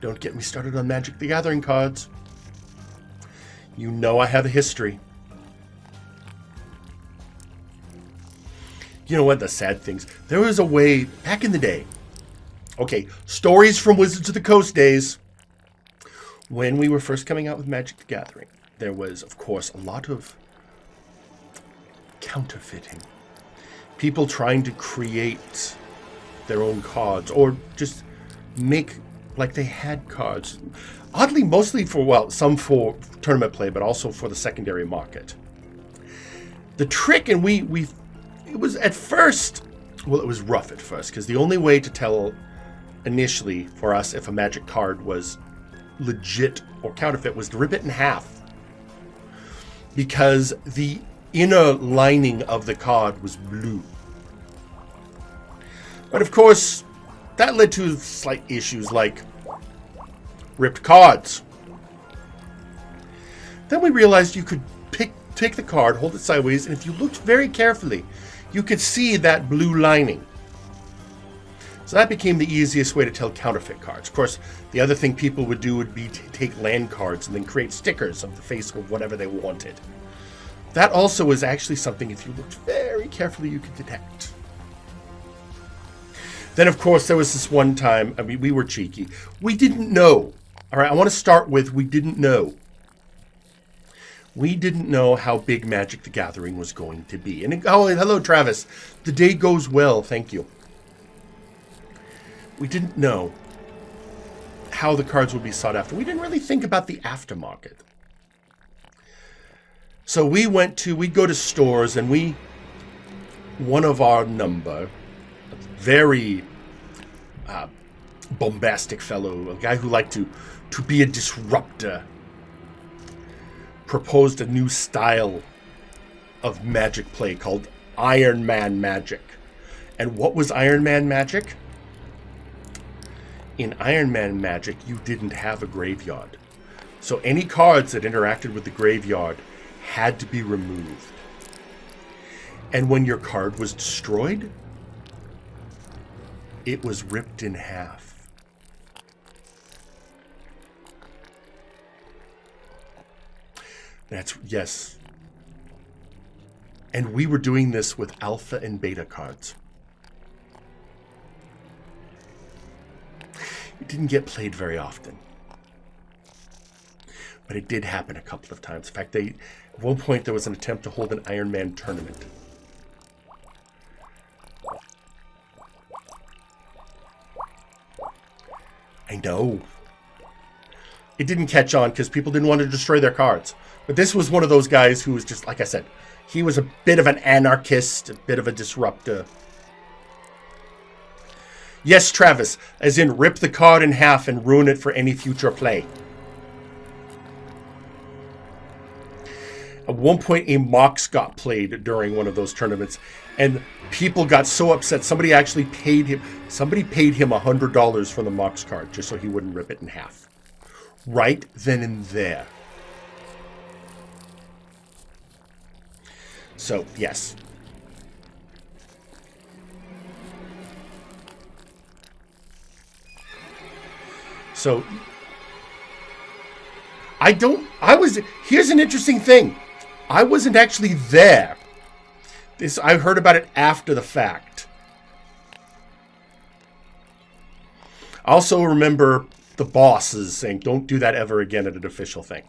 Don't get me started on Magic the Gathering cards. You know I have a history. You know what? The sad things. There was a way back in the day. Okay, stories from Wizards of the Coast days. When we were first coming out with Magic the Gathering, there was, of course, a lot of counterfeiting. People trying to create their own cards or just make like they had cards. Oddly, mostly for, well, some for tournament play, but also for the secondary market. The trick, and it was at first, well, it was rough at first, because the only way to tell initially for us if a Magic card was legit or counterfeit was to rip it in half. Because the inner lining of the card was blue. But of course, that led to slight issues like ripped cards. Then we realized you could take the card, hold it sideways, and if you looked very carefully, you could see that blue lining. So that became the easiest way to tell counterfeit cards. Of course, the other thing people would do would be to take land cards and then create stickers of the face of whatever they wanted. That also was actually something, if you looked very carefully, you could detect. Then, of course, there was this one time, I mean, we were cheeky. We didn't know. All right, I want to start with we didn't know. We didn't know how big Magic the Gathering was going to be. And oh, hello, Travis. The day goes well, thank you. We didn't know how the cards would be sought after. We didn't really think about the aftermarket. So we'd go to stores, and one of our number, a very bombastic fellow, a guy who liked to be a disruptor, proposed a new style of Magic play called Iron Man Magic. And what was Iron Man Magic? In Iron Man Magic, you didn't have a graveyard. So any cards that interacted with the graveyard had to be removed. And when your card was destroyed, it was ripped in half. Yes. And we were doing this with alpha and beta cards. It didn't get played very often. But it did happen a couple of times. In fact, at one point there was an attempt to hold an Iron Man tournament. I know. It didn't catch on because people didn't want to destroy their cards. But this was one of those guys who was just, like I said, he was a bit of an anarchist, a bit of a disruptor. Yes, Travis, as in rip the card in half and ruin it for any future play. At one point, a Mox got played during one of those tournaments, and people got so upset. Somebody actually paid him. Somebody paid him $100 for the Mox card just so he wouldn't rip it in half. Right then and there. So, yes. So, here's an interesting thing. I wasn't actually there. I heard about it after the fact. I also remember the bosses saying, don't do that ever again at an official thing.